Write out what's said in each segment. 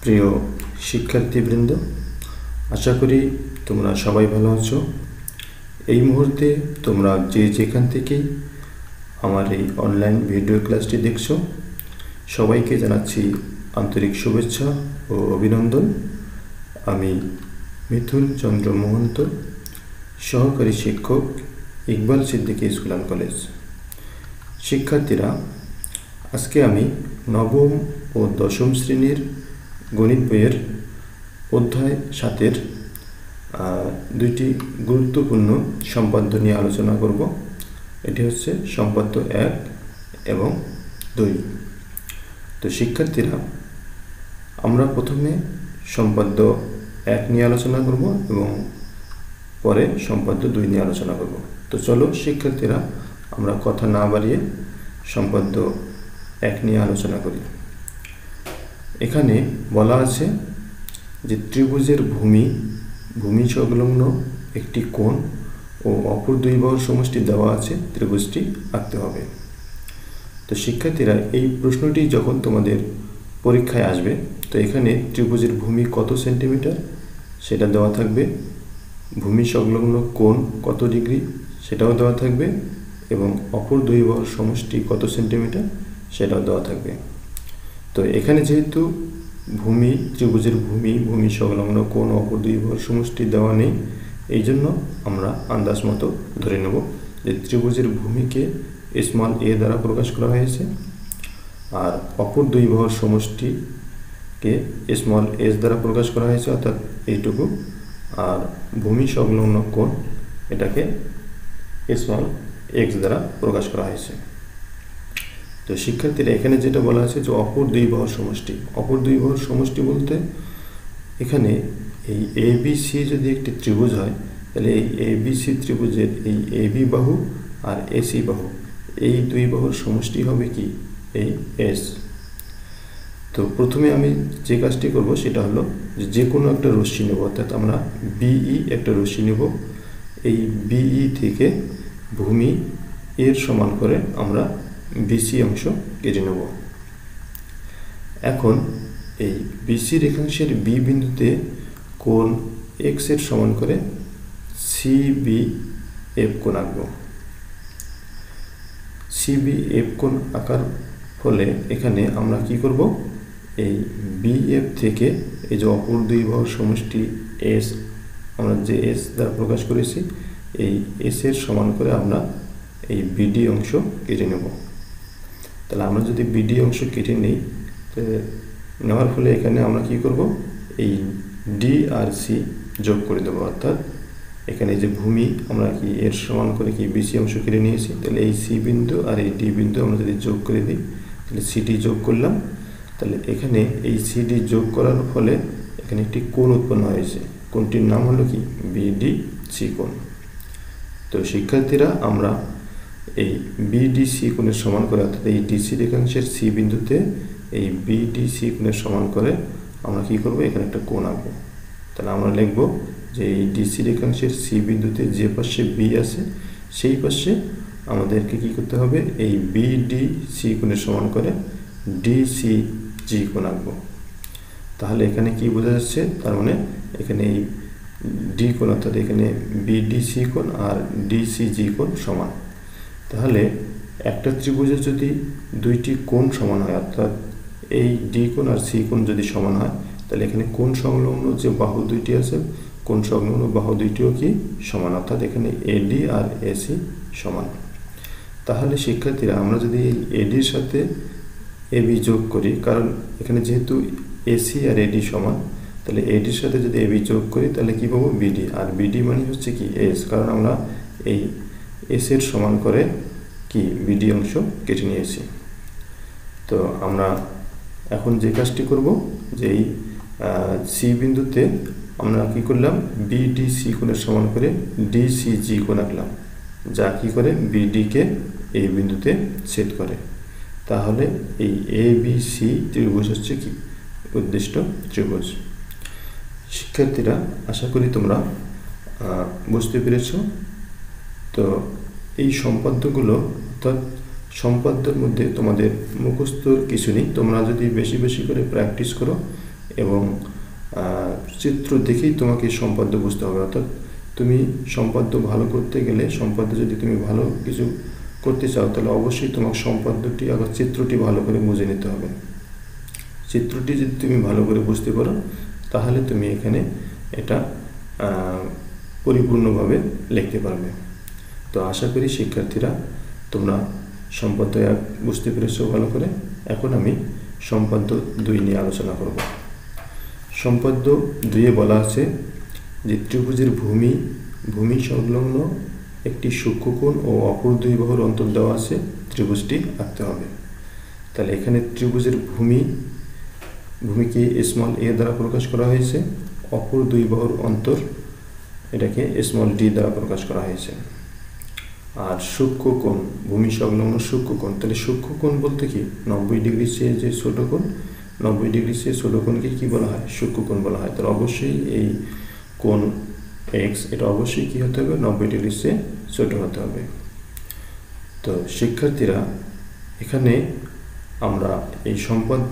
প্রিয় শিক্ষার্থীবৃন্দ, আশা করি তোমরা সবাই ভালো আছো। এই মুহূর্তে তোমরা যে যেখান থেকেই আমার এই অনলাইন ভিডিও ক্লাসটি দেখছো, সবাইকে জানাচ্ছি আন্তরিক শুভেচ্ছা ও অভিনন্দন। আমি মিথুন চন্দ্র মহন্ত, সহকারী শিক্ষক, Iqbal Siddiqui school and college. শিক্ষার্থীরা, আজকে আমি নবম ও দশম শ্রেণীর গণিত বইয়ের অধ্যায় 7-এর দুইটি গুরুত্বপূর্ণ সম্পাদ্য নিয়ে আলোচনা করব। এটি হচ্ছে সম্পাদ্য 1 এবং 2। তো শিক্ষার্থীরা, আমরা প্রথমে সম্পাদ্য 1 নিয়ে আলোচনা করব এবং পরে সম্পাদ্য 2 নিয়ে আলোচনা করব। তো চলো শিক্ষার্থীরা, আমরা কথা না বাড়িয়ে সম্পাদ্য 1 নিয়ে আলোচনা করি। এখানে বলা আছে যে ত্রিভুজের ভূমি সংলগ্ন একটি কোণ ও অপর দুই বাহুর সমষ্টি দেওয়া আছে, ত্রিভুজটি আঁকতে হবে। তো শিক্ষার্থীরা, এই প্রশ্নটি যখন তোমাদের পরীক্ষায় আসবে, তো এখানে ত্রিভুজের ভূমি কত সেন্টিমিটার সেটা দেওয়া থাকবে, ভূমি সংলগ্ন কোণ কত ডিগ্রি সেটাও দেওয়া থাকবে, এবং অপর দুই বাহুর সমষ্টি কত সেন্টিমিটার সেটাও দেওয়া থাকবে। তো এখানে যেহেতু ত্রিভুজের ভূমি সংলগ্ন কোণ অপর দুই বাহুর সমষ্টি দেওয়া নেই, এই জন্য আমরা আন্দাজ মতো ধরে নেব যে ত্রিভুজের ভূমিকে স্মল এ দ্বারা প্রকাশ করা হয়েছে, আর অপর দুই বাহুর সমষ্টিকে স্মল এস দ্বারা প্রকাশ করা হয়েছে, অর্থাৎ এইটুকু, আর ভূমি সংলগ্ন কোণ এটাকে স্মল এক্স দ্বারা প্রকাশ করা হয়েছে। তো শিক্ষার্থীরা, এখানে যেটা বলা আছে যে অপর দুই বাহুর সমষ্টি বলতে এখানে এই ABC যদি একটি ত্রিভুজ হয়, তাহলে এই ABC ত্রিভুজের এই AB বাহু আর AC বাহু, এই দুই বাহুর সমষ্টি হবে কি, এই S। তো প্রথমে আমি যে কাজটি করব সেটা হলো যে কোনো একটা রশ্মি নেব, অর্থাৎ আমরা BE একটা রশ্মি নেব। এই BE থেকে ভূমি এর সমান করে আমরা BC অংশ কেটে নেব। এখন এই BC রেখাংশের B বিন্দুতে কোণ X এর সমান করে CBF কোণ আঁকব। CBF কোণ আঁকার ফলে এখানে আমরা কি করব, এই BF থেকে এই যে অপর দুই বাহুর সমষ্টি S, আমরা যে S দ্বারা প্রকাশ করেছি, এই S এর সমান করে আমরা এই BD অংশ কেটে নেব। তাহলে আমরা যদি BD অংশ কেটে নিই, নেওয়ার ফলে এখানে আমরা কি করব, এই D আর C যোগ করে দেবো, অর্থাৎ এখানে যে ভূমি আমরা কি এর সমান করে কি BC অংশ কেটে নিয়েছি, তাহলে এই C বিন্দু আর এই D বিন্দু আমরা যদি যোগ করে দিই, তাহলে CD যোগ করলাম। তাহলে এখানে এই CD যোগ করার ফলে এখানে একটি কোণ উৎপন্ন হয়েছে, কোণটির নাম হলো কি BDC কোণ। তো শিক্ষার্থীরা, আমরা এই BDC কোণের সমান করে, অর্থাৎ এই DC রেখাংশের C বিন্দুতে এই BDC কোণের সমান করে আমরা কি করব, এখানে একটা কোণ আঁকবো। তাহলে আমরা লিখব যে এই DC রেখাংশের C বিন্দুতে যে পাশে B আছে, সেই পাশে আমাদেরকে কি করতে হবে, এই BDC কোণের সমান করে DCG কোণ আঁকবো। তাহলে এখানে কি বোঝা যাচ্ছে, তার মানে এখানে এই D কোণ, অর্থাৎ এখানে BDC কোণ আর DCG কোণ সমান। তাহলে একটা ত্রিভুজে যদি দুইটি কোণ সমান হয়, অর্থাৎ এই D কোণ আর C কোণ যদি সমান হয়, তাহলে এখানে কোণ সংলগ্ন যে বাহু দুইটি আছে, কোণ সংলগ্ন বাহু দুইটিও কি সমান, অর্থাৎ এখানে AD আর AC সমান। তাহলে শিক্ষার্থীরা, আমরা যদি এই ADর সাথে AB যোগ করি, কারণ এখানে যেহেতু AC আর AD সমান, তাহলে ADর সাথে যদি AB যোগ করি তাহলে কি পাবো, BD, আর BD মানে হচ্ছে কি S, কারণ আমরা এই S এর সমান করে কি BD অংশ কেটে নিয়েছি। তো আমরা এখন যে কাজটি করব, যে এই C বিন্দুতে আমরা কি করলাম, BDC কোণের সমান করে DCG কোণ আঁকলাম, যা কি করে BD কে এই বিন্দুতে ছেদ করে। তাহলে এই ABC ত্রিভুজ হচ্ছে কি উদ্দিষ্ট ত্রিভুজ। শিক্ষার্থীরা, আশা করি তোমরা বুঝতে পেরেছ। তো এই সম্পাদ্যগুলো, অর্থাৎ সম্পাদ্যের মধ্যে তোমাদের মুখস্থর কিছু নেই, তোমরা যদি বেশি বেশি করে প্র্যাকটিস করো, এবং চিত্র দেখেই তোমাকে সম্পাদ্য বুঝতে হবে। অর্থাৎ তুমি সম্পাদ্য ভালো করতে গেলে, সম্পাদ্য যদি তুমি ভালো কিছু করতে চাও, তাহলে অবশ্যই তোমার সম্পাদ্যটি আবার চিত্রটি ভালো করে বুঝে নিতে হবে। চিত্রটি যদি তুমি ভালো করে বুঝতে পারো, তাহলে তুমি এখানে এটা পরিপূর্ণভাবে লিখতে পারবে। তো আশা করি শিক্ষার্থীরা তোমরা সম্পাদ্য 1 বুঝতে পেরেছো ভালো করে। এখন আমি সম্পাদ্য 2 নিয়ে আলোচনা করব। সম্পাদ্য 2-এ বলা আছে যে ত্রিভুজের ভূমি সংলগ্ন একটি সূক্ষ্মকোণ ও অপর 2 বাহুর অন্তর দেওয়া আছে, ত্রিভুজটি আঁকতে হবে। তাহলে এখানে ত্রিভুজের ভূমিকে স্মল a দ্বারা প্রকাশ করা হয়েছে, অপর 2 বাহুর অন্তর এটাকে স্মল d দ্বারা প্রকাশ করা হয়েছে। আর সূক্ষ্মকোণ, ভূমি সংলগ্ন সূক্ষ্মকোণ, তাহলে সূক্ষ্মকোণ বলতে কি 90 ডিগ্রি চেয়ে যে ছোট কোণ, 90 ডিগ্রি চেয়ে ছোট কোণকে কি বলা হয়? সূক্ষ্মকোণ বলা হয়। তাহলে অবশ্যই এই কোণ x এটা অবশ্যই কি হতে হবে? 90 ডিগ্রি চেয়ে ছোট হতে হবে। তো শিক্ষার্থীরা এখানে আমরা এই সম্পাদ্য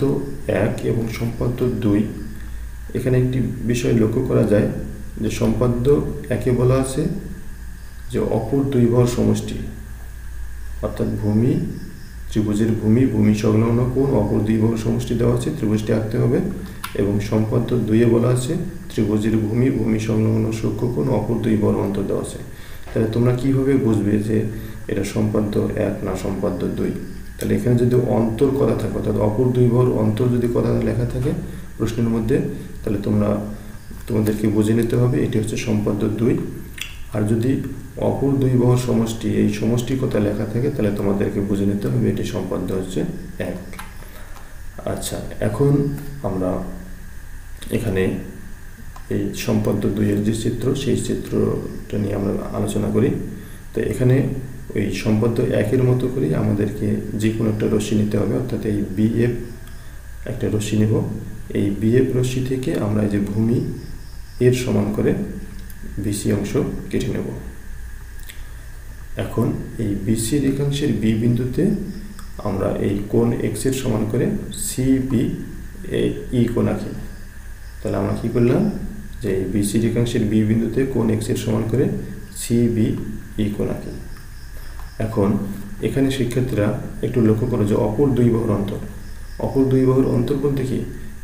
1 এবং সম্পাদ্য 2 এখানে একটি বিষয় লক্ষ্য করা যায় যে সম্পাদ্য 1-এ বলা আছে যে অপর 2 বাহুর সমষ্টি, অর্থাৎ ত্রিভুজের ভূমি সংলগ্ন কোণ অপর 2 বাহুর সমষ্টি দেওয়া আছে, ত্রিভুজটি আঁকতে হবে। এবং সম্পাদ্য 2-এ বলা আছে ত্রিভুজের ভূমি সংলগ্ন সূক্ষ্মকোণ অপর 2 বাহুর অন্তর দেওয়া আছে। তাহলে তোমরা কিভাবে বুঝবে যে এটা সম্পাদ্য 1 না সম্পাদ্য 2? তাহলে এখানে যদি অন্তর কথা থাকে, অর্থাৎ অপর 2 বাহুর অন্তর যদি কথা লেখা থাকে প্রশ্নের মধ্যে, তাহলে তোমাদেরকে বুঝে নিতে হবে এটি হচ্ছে সম্পাদ্য 2। আর যদি অপর 2 বাহুর সমষ্টি, এই সমষ্টির কথা লেখা থাকে, তাহলে তোমাদেরকে বুঝে নিতে হবে এটি সম্পাদ্য হচ্ছে 1। আচ্ছা, এখন আমরা এখানে এই সম্পাদ্য 2-এর যে চিত্র, সেই চিত্রটা নিয়ে আমরা আলোচনা করি। তো এখানে ওই সম্পাদ্য 1-এর মতো করে আমাদেরকে যে কোনো একটা রশ্মি নিতে হবে, অর্থাৎ এই BF একটা রশ্মি নেব। এই BF রশ্মি থেকে আমরা যে ভূমি এর সমান করে BC অংশ কেটে নেব। এখন এই BC রেখাংশের B বিন্দুতে আমরা এই কোণ x এর সমান করে CBE কোণ আঁকি। তাহলে আমরা কি করলাম যে এই BC রেখাংশের B বিন্দুতে কোণ x এর সমান করে CBE কোণ আঁকি। এখন এখানে শিক্ষার্থীরা একটু লক্ষ্য করো যে অপর 2 বাহুর অন্তর বলতে কি,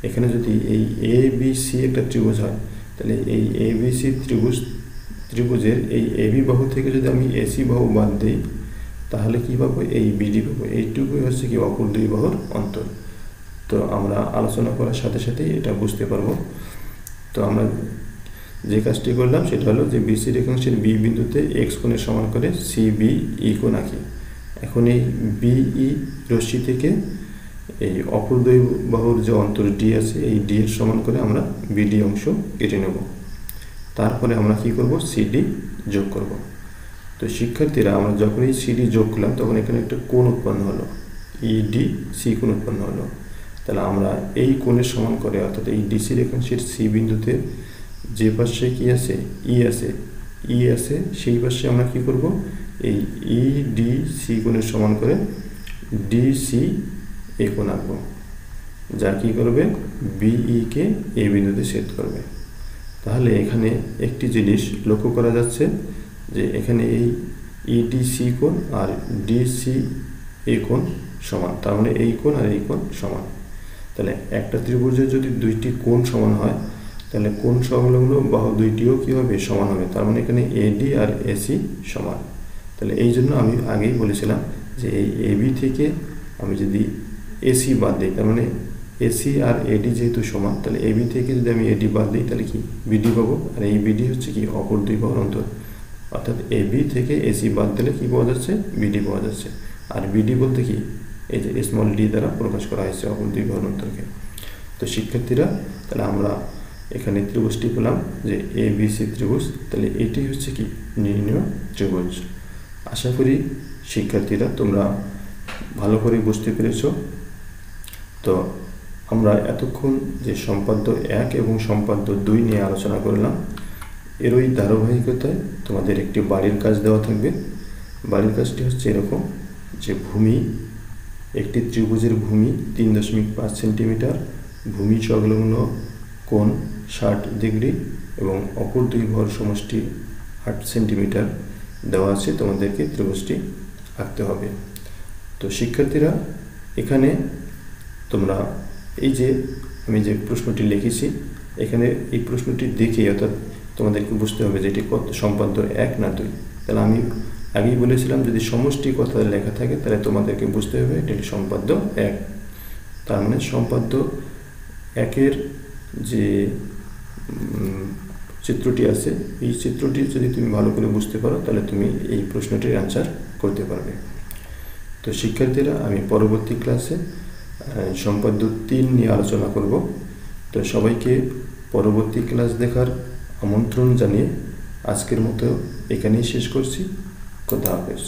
এখানে যদি এই ABC একটা ত্রিভুজ হয়, তাহলে এই ABC ত্রিভুজের এই AB বাহু থেকে যদি আমি AC বাহু বাদ দিই, তাহলে কি পাবো? এই BD পাবো। এইটুকুই হচ্ছে কি অপর 2 বাহুর অন্তর। তো আমরা আলোচনা করার সাথে সাথেই এটা বুঝতে পারবো। তো আমরা যে কাজটি করলাম সেটা হলো যে BC রেখাংশের B বিন্দুতে x কোণের সমান করে CBE কোণ আঁকি। এখন এই BE রশ্মি থেকে এই অপর 2 বাহুর যে অন্তর D আছে, এই D এর সমান করে আমরা BD অংশ কেটে নেব। তারপরে আমরা কি করব? CD যোগ করব। তো শিক্ষার্থীরা আমরা যখন এই CD যোগ করলাম, তখন এখানে একটা কোণ উৎপন্ন হলো, EDC কোণ উৎপন্ন হলো। তাহলে আমরা এই কোণের সমান করে, অর্থাৎ এই DC রেখাংশের C বিন্দুতে যে পাশে কি আছে? E আছে, সেই পাশে আমরা কি করব? এই EDC কোণের সমান করে DCA কোণ আঁকবো, যা কি করবে? BE কে এই বিন্দুতে ছেদ করবে। তাহলে এখানে একটি জিনিস লক্ষ্য করা যাচ্ছে যে এখানে এই EDC কোণ আর DCA কোণ সমান, তার মানে এই কোণ আর এই কোণ সমান। তাহলে একটা ত্রিভুজের যদি 2টি কোণ সমান হয়, তাহলে কোণ সংলগ্ন বাহু 2টিও কি হবে? সমান হবে। তার মানে এখানে AD আর AC সমান। তাহলে এই জন্য আমি আগেই বলেছিলাম যে এই AB থেকে আমি যদি AC বাদ দিই, তার মানে AC আর AD যেহেতু সমান, তাহলে AB থেকে যদি আমি AD বাদ দিই, তাহলে কি BD পাবো। আর এই BD হচ্ছে কি অপর 2 বাহুর অন্তর, অর্থাৎ AB থেকে AC বাদ দিলে কি পাওয়া যাচ্ছে? BD পাওয়া যাচ্ছে। আর BD বলতে কি, এই যে স্মল d দ্বারা প্রকাশ করা হয়েছে অপর 2 বাহুর অন্তরকে। তো শিক্ষার্থীরা তাহলে আমরা এখানে ত্রিভুজটি পেলাম যে ABC ত্রিভুজ। তাহলে এটি হচ্ছে কি নির্ণয় ত্রিভুজ। আশা করি শিক্ষার্থীরা তোমরা ভালো করে বুঝতে পেরেছ। তো আমরা এতক্ষণ যে সম্পাদ্য 1 এবং সম্পাদ্য 2 নিয়ে আলোচনা করলাম, এরই ধারাবাহিকতায় তোমাদের একটি বাড়ির কাজ দেওয়া থাকবে। বাড়ির কাজটি হচ্ছে এরকম যে একটি ত্রিভুজের ভূমি 3.5 সেন্টিমিটার ভূমি সংলগ্ন কোণ 60 ডিগ্রি এবং অপর দুই ভর সমষ্টি 8 সেন্টিমিটার দেওয়া আছে। তোমাদেরকে ত্রিভুজটি আঁকতে হবে। তো শিক্ষার্থীরা, এখানে তোমরা এই যে আমি যে প্রশ্নটি লিখেছি, এখানে এই প্রশ্নটি দেখে অর্থাৎ তোমাদেরকে বুঝতে হবে যে এটি কত সম্পাদ্য 1 না 2। তাহলে আমি আগেই বলেছিলাম যদি সমষ্টি কথা লেখা থাকে তাহলে তোমাদেরকে বুঝতে হবে এটি সম্পাদ্য 1। তার মানে সম্পাদ্য 1-এর যে চিত্রটি আছে, এই চিত্রটি যদি তুমি ভালো করে বুঝতে পারো তাহলে তুমি এই প্রশ্নটির অ্যান্সার করতে পারবে। তো শিক্ষার্থীরা, আমি পরবর্তী ক্লাসে সম্পাদ্য 3 নিয়ে আলোচনা করব। তো সবাইকে পরবর্তী ক্লাস দেখার আমন্ত্রণ জানিয়ে আজকের মতো এখানেই শেষ করছি। খোদা হাফেজ।